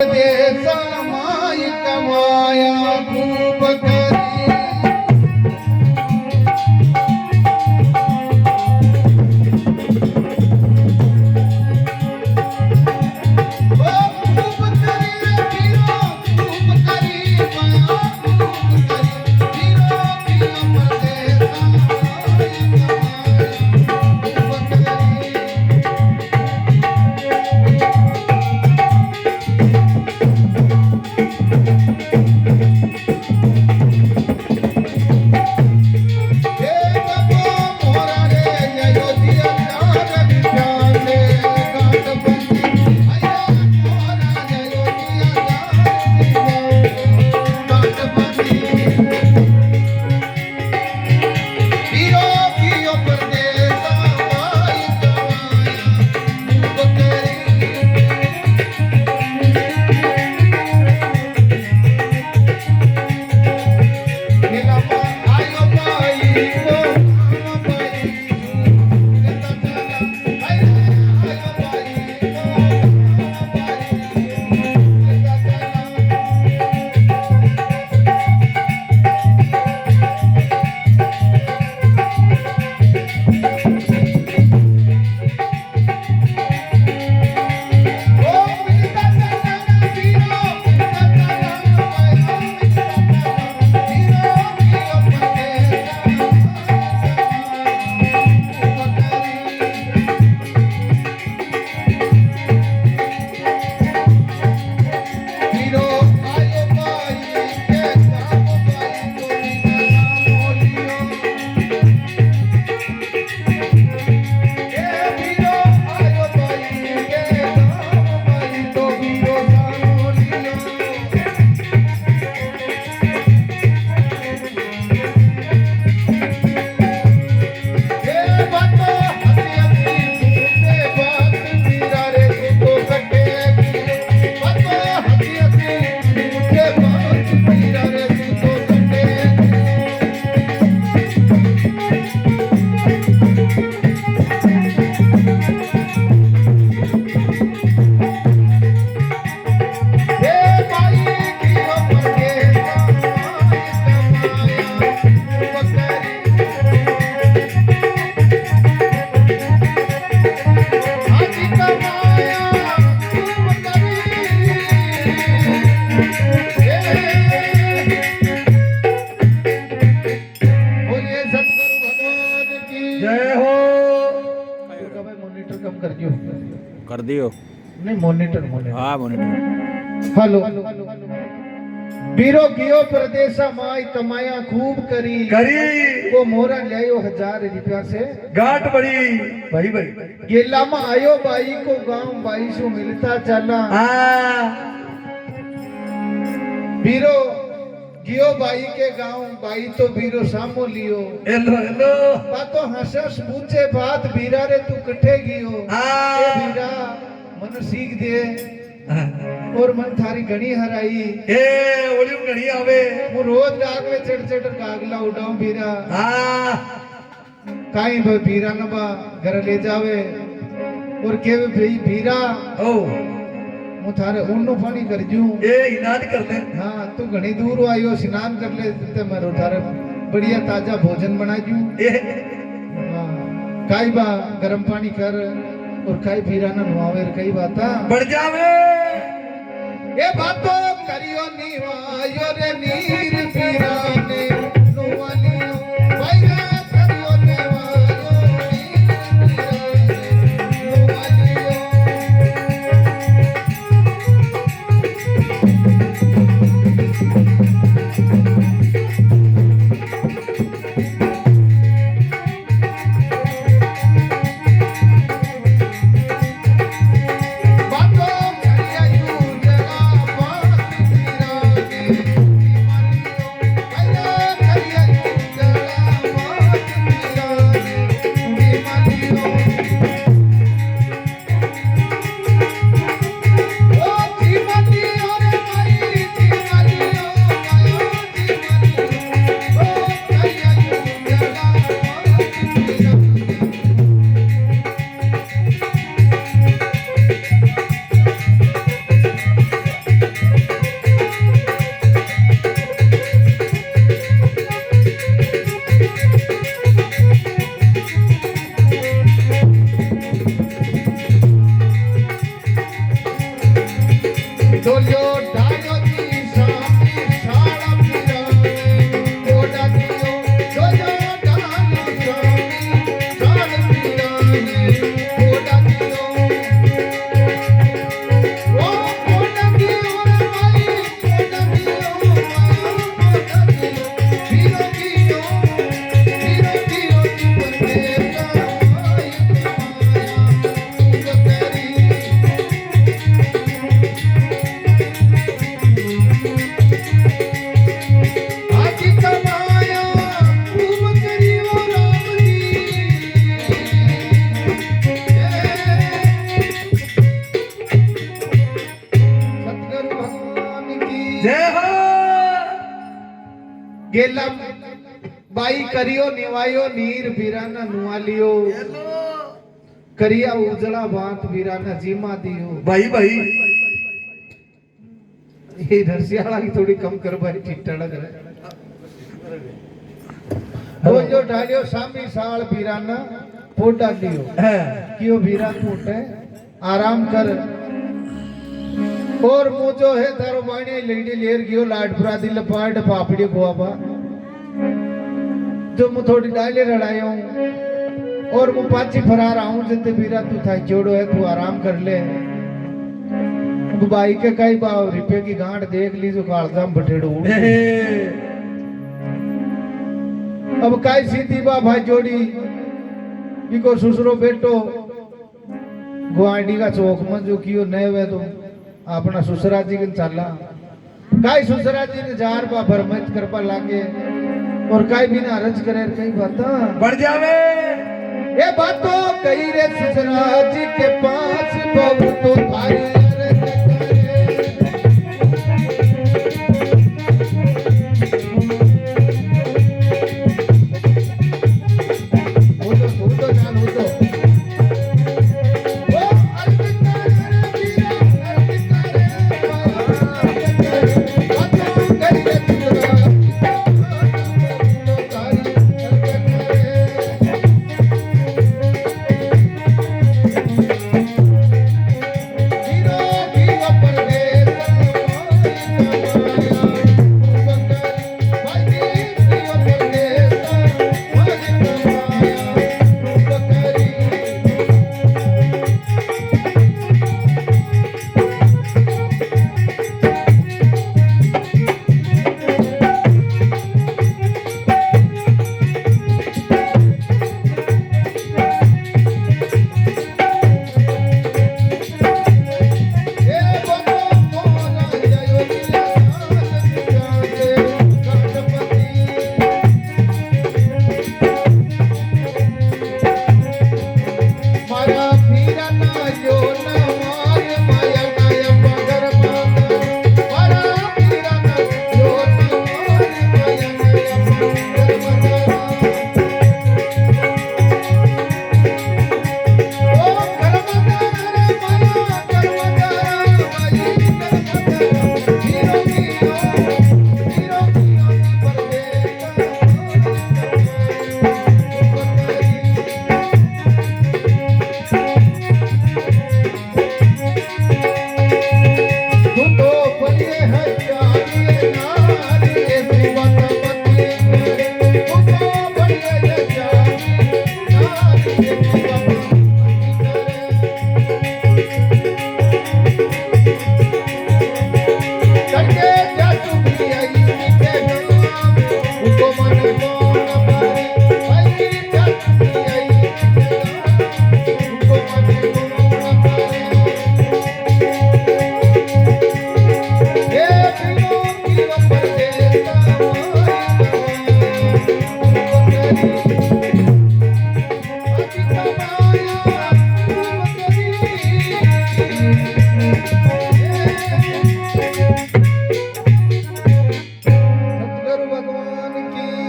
देसा माय कमाया खूब करी ओ खूब करी हीरो खूब करी माया खूब करी हीरो हीरो परदेसा कर दियो नहीं मॉनिटर हाँ मॉनिटर हेलो बीरो गियो प्रदेशा माय कमाया खूब करी वो मोरा लियो 1000 रुपया से गांठ बड़ी भाई भाई गेला में आयो बाई को गांव बाई से मिलता चला बीरो गियो बाई के गांव बाई तो बीरो सामो लियो हेलो हेलो बातो हंसस पूछे बात बीरा रे तू कठे गियो ए बीरा मन सीख दे और मन थारी घणी हराई ए ओलिम घणी आवे मु रोज राग में चढ़ चढ़ कागला उड़ाऊं बीरा काई भाई बीरा न बा घर ले जावे और केवे भाई बीरा ओ मु थारे उन्नो पानी कर जूं ए इनाद कर ले हां तू घणी दूर आयो स्नान कर ले ते मारो थारे बढ़िया ताजा भोजन बना जूं ए हां काई बा गरम पानी कर और काई बीरा न नुआवे कई बाता बढ़ जावे ए बातो करियो नीवायो रे नीर बीरा ने नुवालियो भाई रे करियो नीवायो नीर बीरा ने नुवालियो भाई जय हो गेला बाई करियो निवायो नीर वीराना नुआलियो हेलो करिया उजड़ा बात वीराना जीमा दियो भाई भाई ये नरसियाला की थोड़ी कम कर भाई ठीक लग रहा है वो जो डालियो सामी साल वीराना फोटा दियो क्यों वीरा फूटे आराम कर और मु जो है थारो बाणी लेडी लेर गियो लाडपुरा दिल पाट पापड़ी गोवा जो मु थोड़ी डाले रड़ायो और मु पाची फरार आऊं जिते वीरा तू था जोड़ो है तू आराम कर ले अब बाई के कई बाव रिपे की गांठ देख ली जो कालजाम बटेड़ो अब काई सीधी बा भाई जोड़ी इको सुसरो बेटो गुआंडी का चौक में जो कियो नए वे तो अपना सुसरा जी के चाला काई सुसरा जी ने जार बा भरमत करपा लागे और काई बिना अर्ज करे कई बाता बढ़ जावे ये बातों कई रे सुसरा जी के पास बहुत तो थारी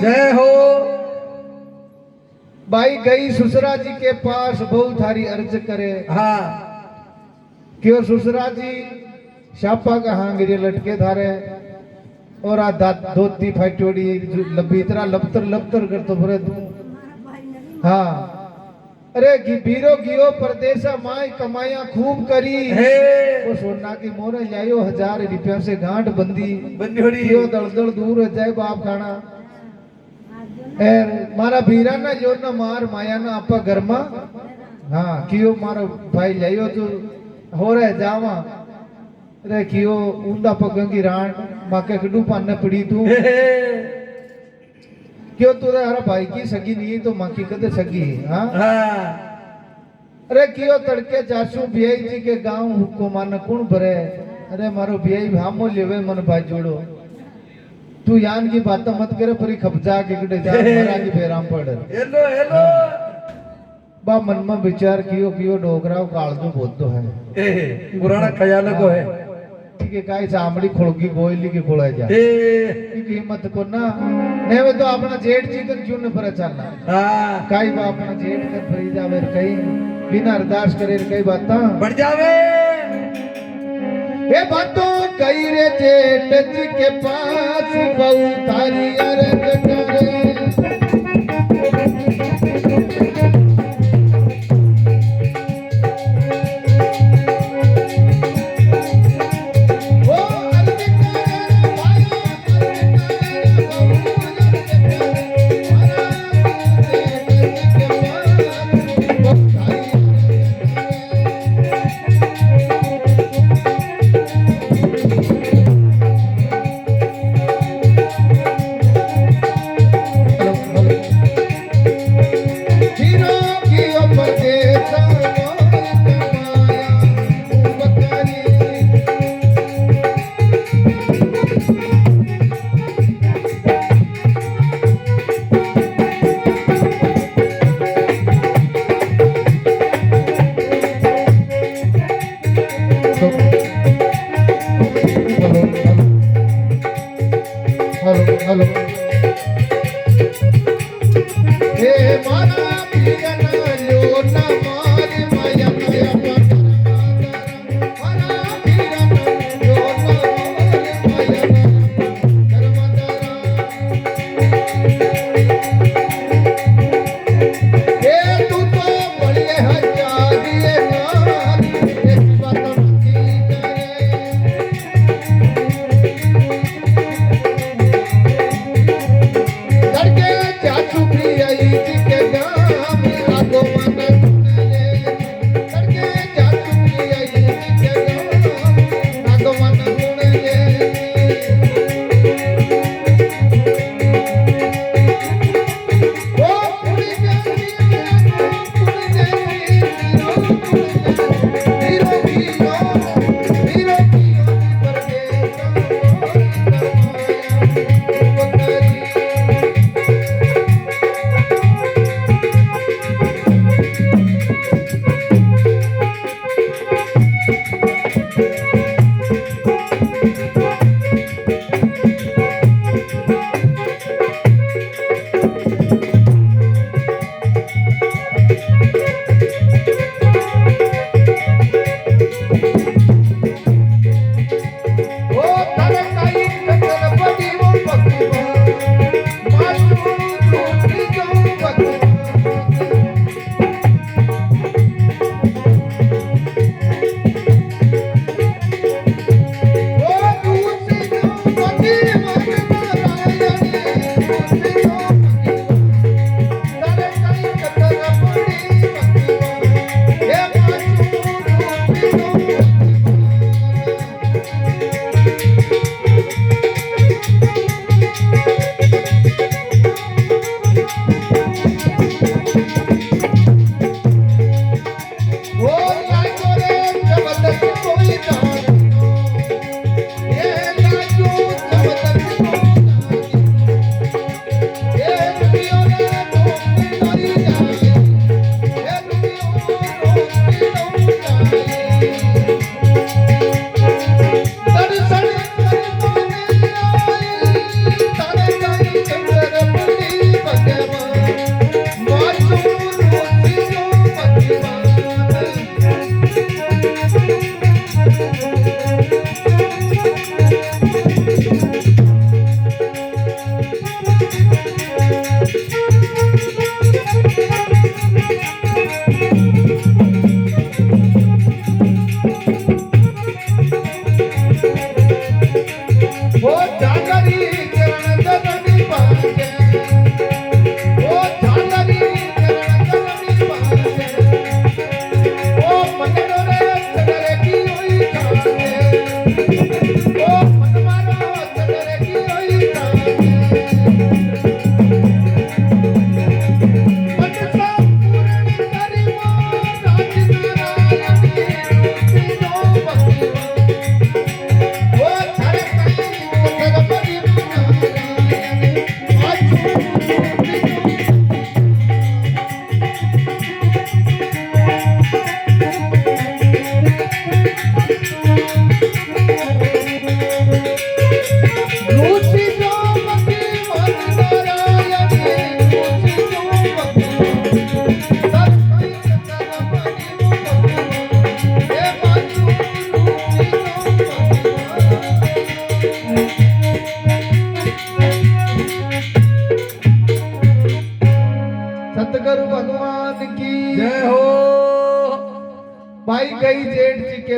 जय हो बाई गई सुसरा जी के पास बहुत थारी अर्ज करे हाँ क्यों सुसरा जी शापा का हांगिरे लटके थारे और आ धोती फाटोड़ी लंबी तरह लपतर लपतर कर तो भरे तू हाँ अरे बीरो गियो परदेसा माई कमाया खूब करी वो सोना की मोरे लायो 1000 रुपया से गांठ बंदी क्यों दलदल दूर हो जाए बाप खाना मारा भीरा ना जो ना मार माया ना आपा घर में हाँ क्यों मारो भाई लायो तो हो रहे जावा अरे क्यों ऊंदा पगंगी राण माके कड़ू पाने पड़ी तू क्यों तू हरा भाई की सगी नहीं तो माँ की कदे सगी हाँ अरे क्यों तड़के जासू बियाई जी के गांव को मान कौन भरे अरे मारो बियाई भामो लेवे मन भाई जोड़ो तू यान की बात मत करे परी खपजा के कड़े जा मरा की फेराम पड़ हेलो हेलो बा मन में विचार कियो कियो डोगराव काल जो बोल तो है पुराना ख्याल को है કે કાઈ ચામડી ખોળગી ગોયલી કે ખોળાઈ જાય ए की हिम्मत को ना नहीं वे तो अपना जेठ जीवन क्यों न पर चलना हाँ काई बा अपना जेठ कर फरी जावे कहीं बिना अरदास करे कई बात बढ़ जावे ये बातों कई रे जेठ जी के पास बहु तारी अरज करे ओ अरज करे भाई हेलो हे माना पियना लो ना मार माया माया माना पियना लो ना मार माया करमदारा हे तू तो बड़े हजारिए नार एक बात की करे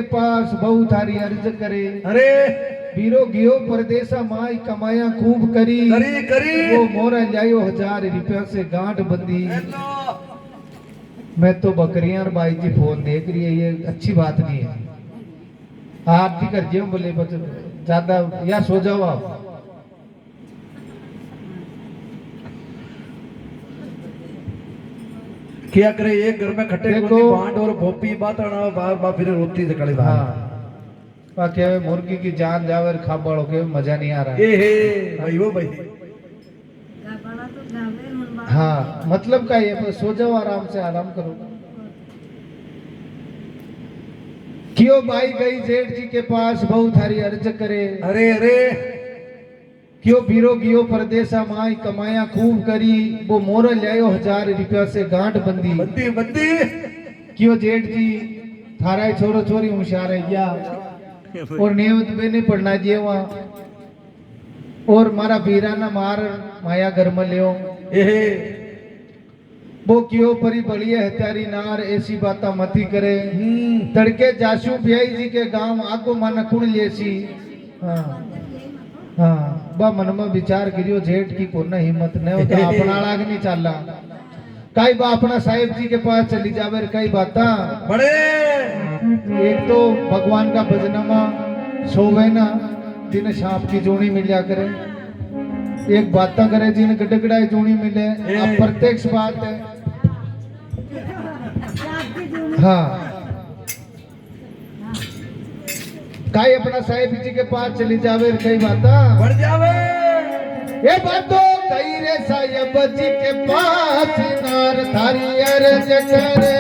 पास बहु थारी अर्ज करे। अरे बीरो गियो परदेसा माई कमाया खूब करी। करी करी वो मोरा जायो 1000 रुपया से गांठ बंदी। हेलो मैं तो बकरियां और बाई जी फोन देख रही है, ये अच्छी बात नहीं है। आरती कर जियो बोले बच ज्यादा या सो जाओ आप। क्या करे एक घर में खट्टे देखो। कोनी भांड और भोपी बात और बार बार फिर रोती से कड़ी हाँ बात बाकी हमें मुर्गी की जान जावर खाबाड़ो के मजा नहीं आ रहा है। ए हे भाई वो भाई हाँ मतलब का ये पर सो जाओ आराम से, आराम करो। क्यों बाई गई जेठ जी के पास बहु थारी अर्ज करे। अरे अरे क्यों बीरो गियो परदेसा माई कमाया खूब करी। वो मोर लायो 1000 रुपया से गांठ बंदी। बंदी बंदी क्यों जेठ जी थारा छोरो छोरी होशियार है या और नियमित में नहीं पढ़ना चाहिए वहाँ। और मारा बीराना मार माया घर में लियो। ए हे वो क्यों परी बड़िए हत्यारी नार ऐसी बाता मती करे। तड़के जासू बियाई जी के गांव आगो माना कुण लेसी। हाँ हाँ बा मन में विचार करियो जेठ की कोना हिम्मत नहीं होता अपना आग नहीं चाला। कई बा अपना साहिब जी के पास चली जावे कई बाता। बड़े एक तो भगवान का भजनमा सोवे ना दिन सांप की जोड़ी मिल जा करे। एक बाता करे जिन गड़गड़ाई जोड़ी मिले। अब प्रत्यक्ष बात है। हाँ काई अपना साहिब जी के पास चली जावे कई बाता बढ़ जावे ये बातों कई रे साहिब जी के पास नार थारी अर्ज करे।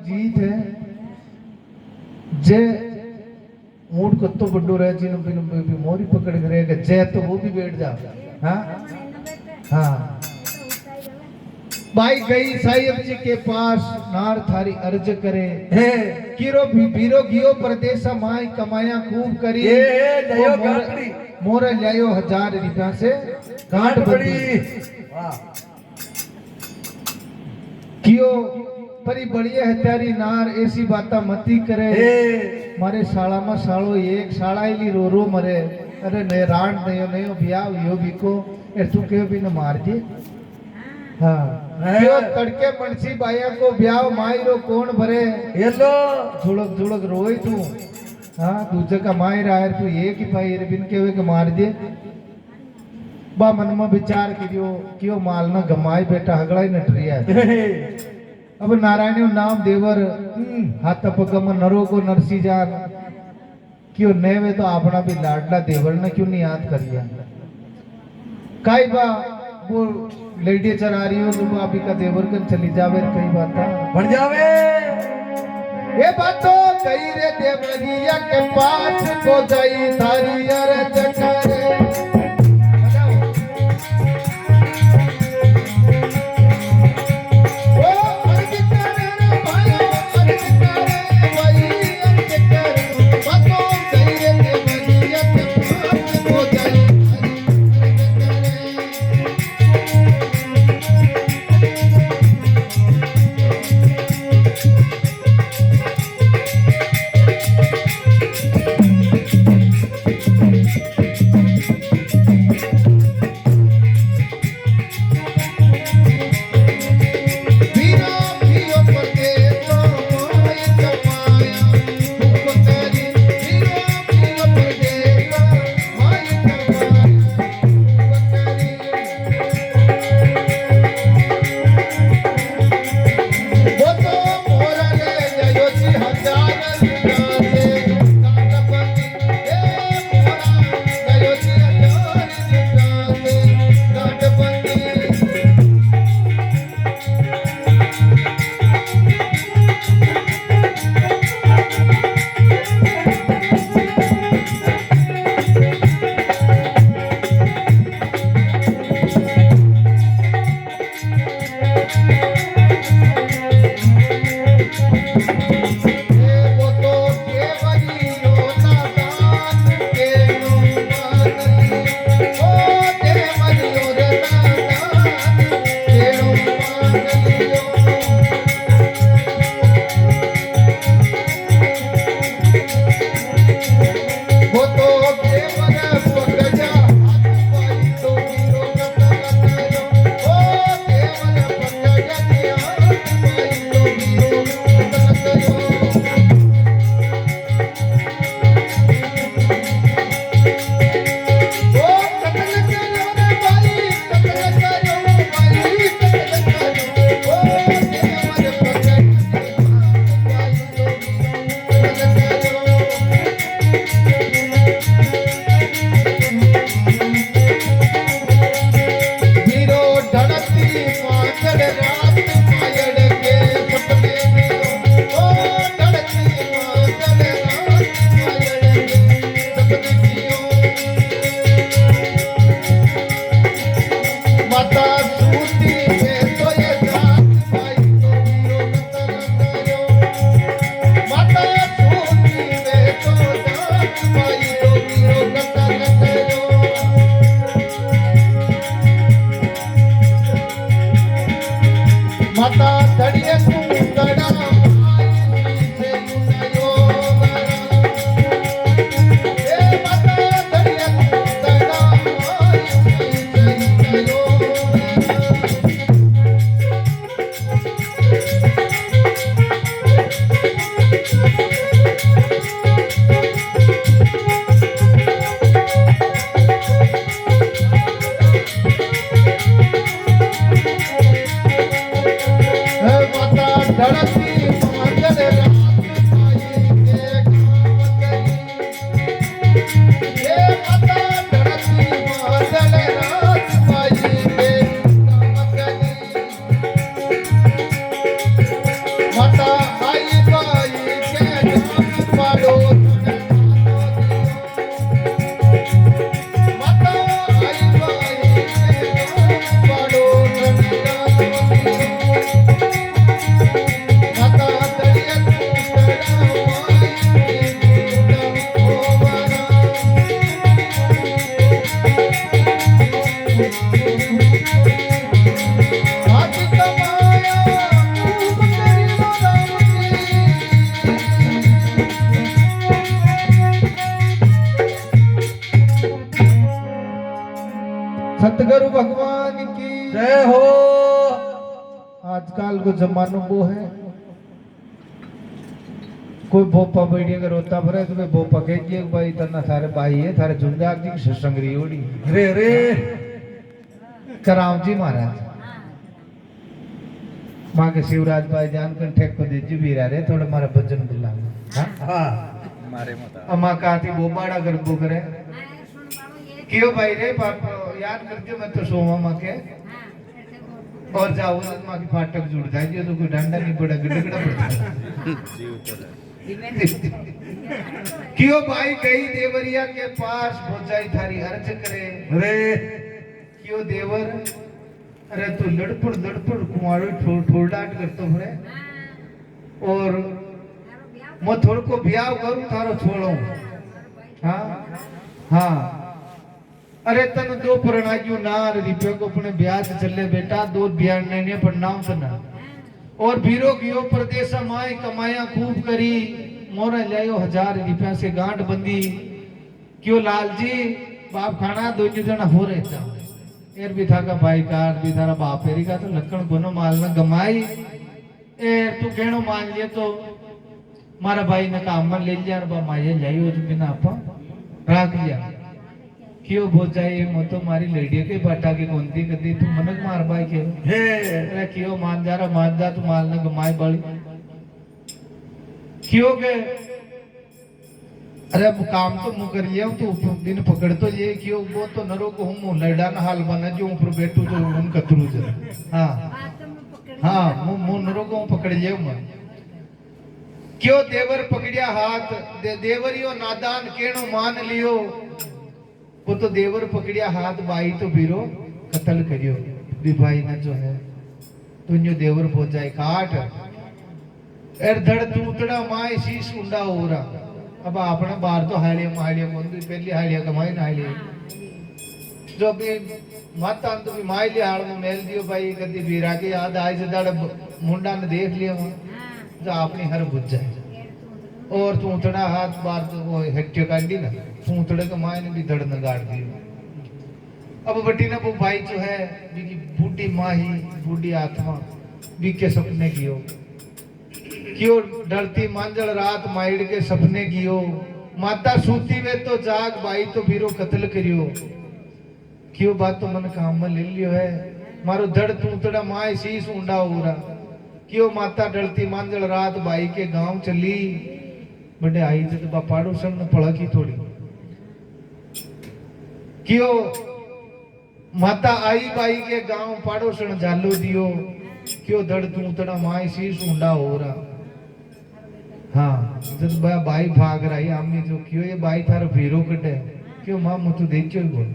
जीत है जे मूड कत्तो बड्डो रहे जिन बिन मोरी पकड़ के रहेगा जय तो वो भी बैठ जा। हाँ हाँ भाई गई साहिब जी के पास नार थारी अर्ज करे हे किरो बीरो गियो परदेसा माई कमाया खूब करी ये जयो वो मोर- गांठड़ी। मोर लियायो 1000 रुपया से गांठ बड़ी वाह कियो परी बढ़िया हत्यारी नार ऐसी बाता मती करे हे मारे शाला में सालो एक शाला इली रो रो मरे अरे ने राण नयो नयो ब्याह यो बिको ए तू के भी न मार जे हाँ क्यों तड़के मनसी बाया को ब्याह माई रो कौन भरे ये लो झुड़क झुड़क रोई तू हाँ दूजे का माई रहा है तू एक ही पाई रे बिन के वे के मार जे बा मन में विचार करियो क्यों माल न गमाई बेटा हगड़ा ही नटरिया है हे अब नारायण नाम देवर हाथ पगम नरो को नरसी जान क्यों नेवे तो अपना भी लाडला देवर ने क्यों नहीं याद कर लिया काई बा वो लेडी चला रही हो तो अभी का देवर कन चली जावे कई बात बढ़ जावे ये बातों कई रे देवरिया के पास को जाई थारी अरे चकरे ओ अर्ज करे रे भाई अर्ज करे भाई अर्ज करे बातों कई रे देवरिया के पास को जाई वीरा भियो परदेसा माई कमाया खूब करी वीरा भियो परदेसा माई कमाया खूब करी वो तो मोरा ले जायो जी 1000 रुपया से गांठपति ए मोरा जायो जी 1000 रुपया से गांठपति वो तो आजकल को जमानो वो है कोई भोपा बैठिए अगर रोता भरे तो भोपा कहिए भाई तना थारे भाई है थारे जुंदार जी की सत्संग रही ओड़ी रे रे कराव जी महाराज माँ के शिवराज भाई जान कर ठेक को दीजिए भी रहे थोड़ा मारा भजन बुला हाँ मारे मत अम्मा कहती वो बाड़ा कर बो करे क्यों भाई रे पाप याद करके मैं तो सोमा माँ के और जाओ माँ की फाटक जुड़ जाएगी तो कोई डंडा नहीं पड़ा गिड़गड़ा पड़ता क्यों भाई गई देवरिया के पास भोजाई थारी अर्ज करे रे क्यों देवर अरे तू लड़पड़ कुमारो ठोड़ डाट करतो भरे और मैं थोड़ को ब्याह करूं थारो छोड़ो हाँ हाँ अरे तन दो परणागियो ना रिपियो को अपने ब्याह से चले बेटा दो ब्याह नहीं पर नाम सुना और भीरो गियो परदेसा माए कमाया खूब करी मोरा लायो 1000 रुपया से गांठ बंदी क्यों लाल जी बाप खाना दो जना हो रहे था एर भी था का भाई कार भी थारा बाप एरी का तो लक्कड़ बनो माल न गमाई ए तू कहनो मान लिए तो मारा भाई ने काम में ले लिया बा माये लाई हो बिना आपा राख लिया क्यों बोल जाए मो तो मारी लेडी के बाटा की कोंती कदी तू मनक मार भाई के हे अरे क्यों मान जा तू माल न गमाई बड़ी क्यों के अरे अब काम तो मु कर लिया तो दिन पकड़ तो ये क्यों वो तो नरो को हम लड़ा ना हाल बना जो ऊपर बैठू तो हम कतरू जरा हाँ मु नरो को पकड़ लिया मैं क्यों देवर पकड़िया हाथ देवरियो नादान केणो मान लियो वो तो देवर पकड़िया हाथ बाई तो बीरो कत्ल करियो भी भाई ना जो है तुझो देवर हो जाए काट एर धड़ तूतड़ा माय शीश उंडा हो रहा अब आपने बाहर तो हालिया मंदिर पहली हालिया कमाई ना हालिया जो अभी माता तो भी माई लिया हाड़ में मेल दियो भाई कदी बीरा के याद आए से दड़ मुंडा ने देख लिया वहां जो आपने हर बुझ जाए और तूतड़ा हाथ बार तो वो हेट्यो काटी ना तूतड़े के माय ने भी धड़ न गाड़ दियो अब बटी ना वो भाई जो है भी बूढ़ी माही बूढ़ी आत्मा भी के सपने कियो क्यों डरती मांजल रात माइड के सपने कियो माता सूती वे तो जाग भाई तो बीरो कत्ल करियो क्यों बात तो मन काम में ले लियो है मारो धड़ तूतड़ा माय शीश ऊंडा हो रहा क्यों माता डरती मांजल रात भाई के गांव चली बड़े आई तो बापाड़ो सब ने पड़ा की थोड़ी क्यों माता आई बाई के गांव पाड़ोसन जालो दियो क्यों धड़ तूतड़ा माय शीश ऊंडा हो रहा हाँ जब बाई भाग रही आमने जो क्यों ये बाई थारा भीरो कटे क्यों माँ मुझे देखो बोल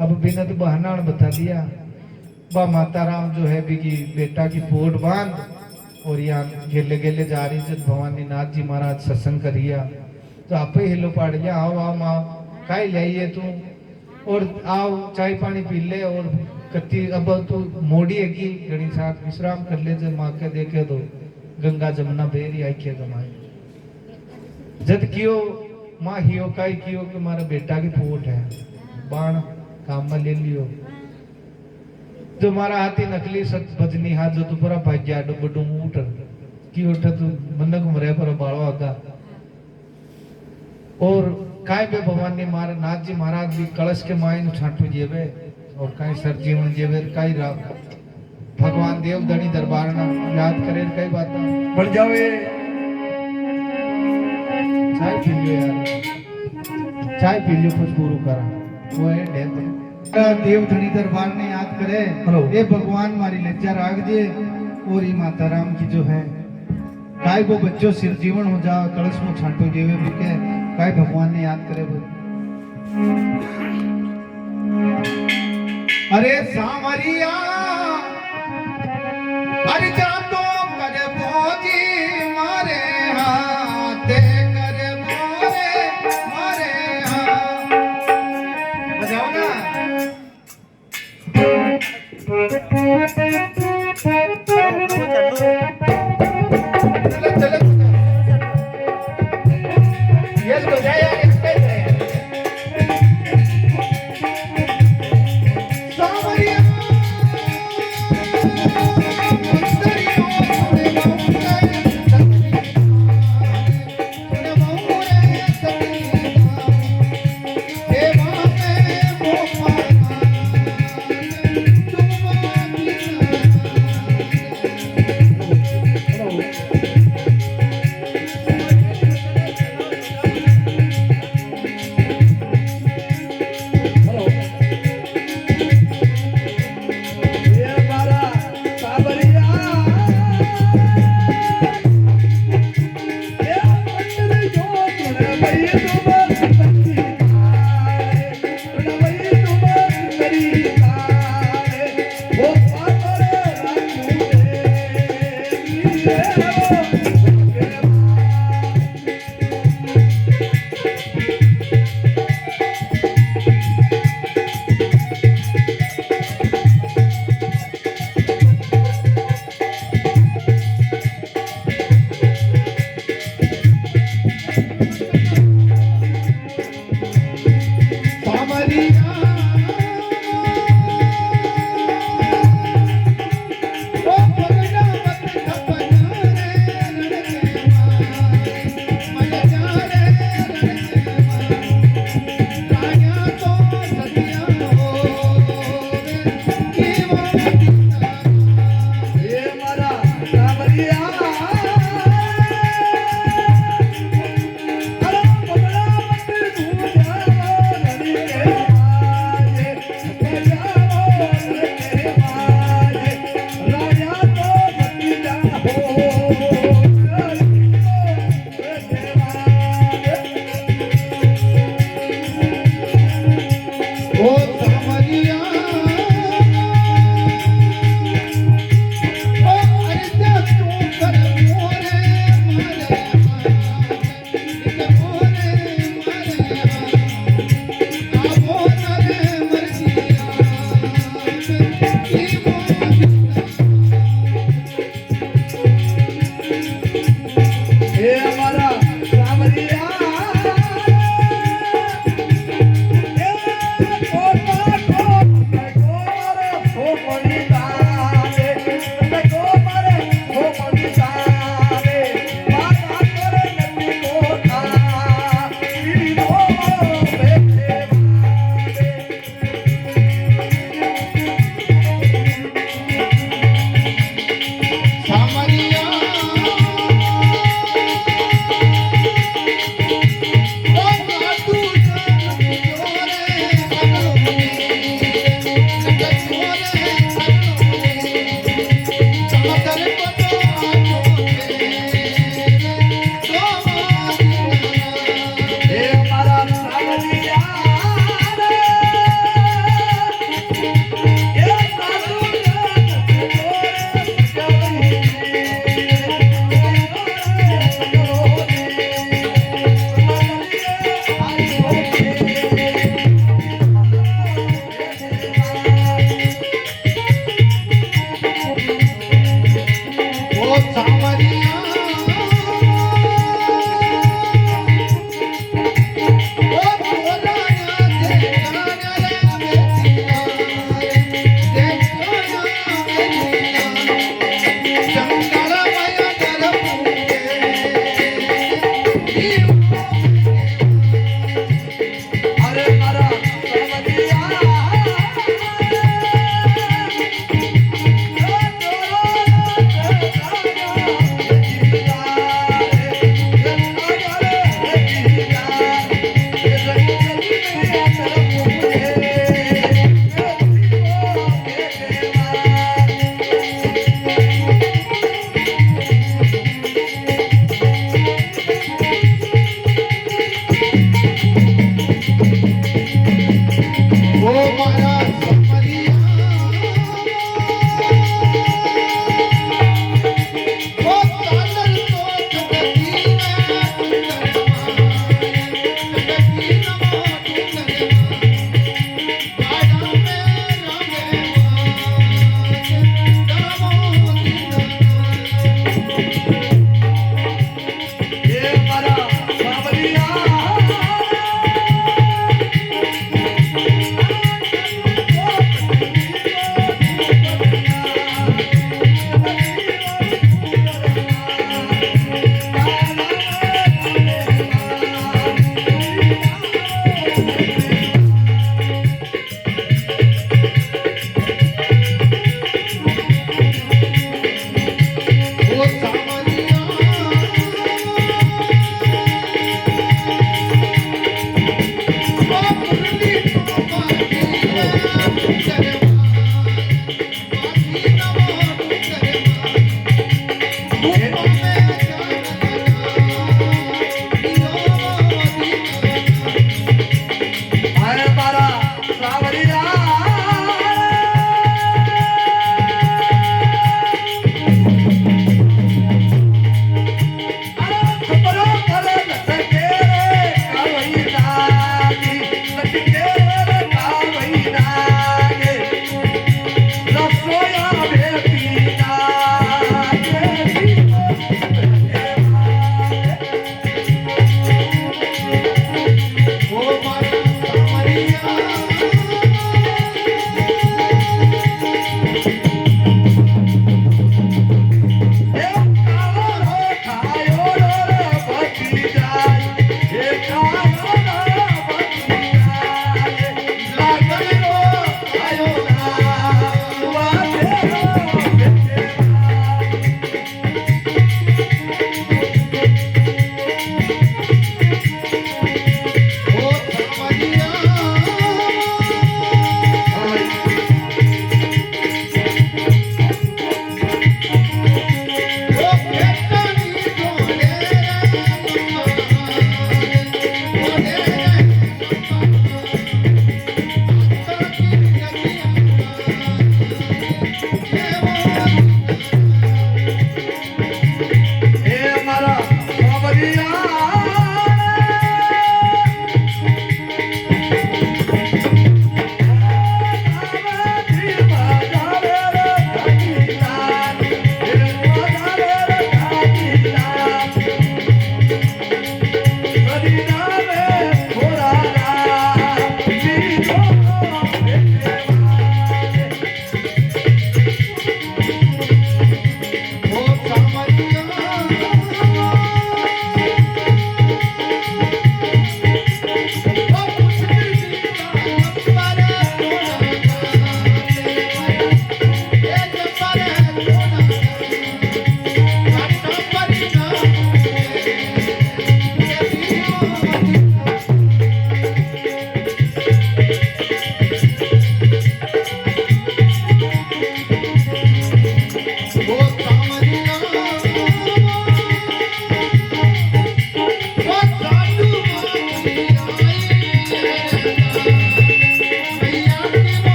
अब बिना तो बहाना बता दिया बा माता राम जो है बिकी बेटा की पोट बांध और यहाँ गेले गेले जा रही जब भवानी नाथ जी महाराज सत्संग करिया तो आप ही हिलो पाड़ लिया आओ आओ माँ काई लाइए तू और आओ चाय पानी पी ले और कत्ती अब तू मोड़ी है की घड़ी साथ विश्राम कर ले जब माँ के देखे तो गंगा जमुना बेरी आई के गमाए जद कियो माँ हियो काई कियो कि मारा बेटा की पोट है बाण काम में ले लियो जो मारा हाथी नकली सच भजनी हाथ जो तू पूरा भाग्या डुब उठ की उठ तू मनक मरे पर बाड़ो आगा और काय बे भगवान ने मारा नाथ जी महाराज भी कलश के मायन छाटू जेबे और काय सर जीवन जेबे काय भगवान देव धनी दरबार ना याद करे कई बात बढ़ जावे चाय पी लियो यार चाय पी लियो कुछ गुरु करा वो है देव धनी दरबार ने याद करे ये भगवान मारी लज्जा राख दे और ये माता राम की जो है काय वो बच्चों सिर जीवन हो जा कलश में छांटो जेवे बिके काय भगवान ने याद करे वो अरे सावरिया अरे जा तो कर बोझी मारे हाथे कर मोरे मारे हाथ बजाओ ना चलो चलो यस बजाया सावरिया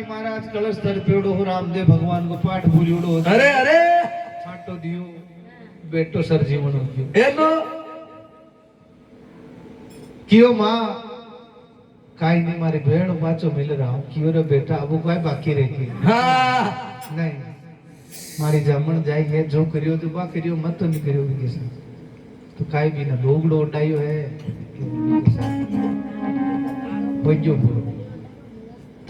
जी महाराज कलश तर पेड़ो हो रामदेव भगवान को पाठ बोलियोड़ो अरे अरे छाटो दियो बेटो सर जीवन हो एनो कियो मां काई नहीं मारी भेण बाचो मिल रहा हूं कियो रे बेटा अब काय बाकी रह गई हाँ नहीं मारी जामण जाई है जो करियो तो बा करियो मत तो नहीं करियो किसी तो काई भी ना लोगड़ो उठायो है बजो बोलो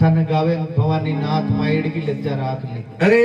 थाने गावे भवानी नाथ मायड़ की लज्जा राख ली अरे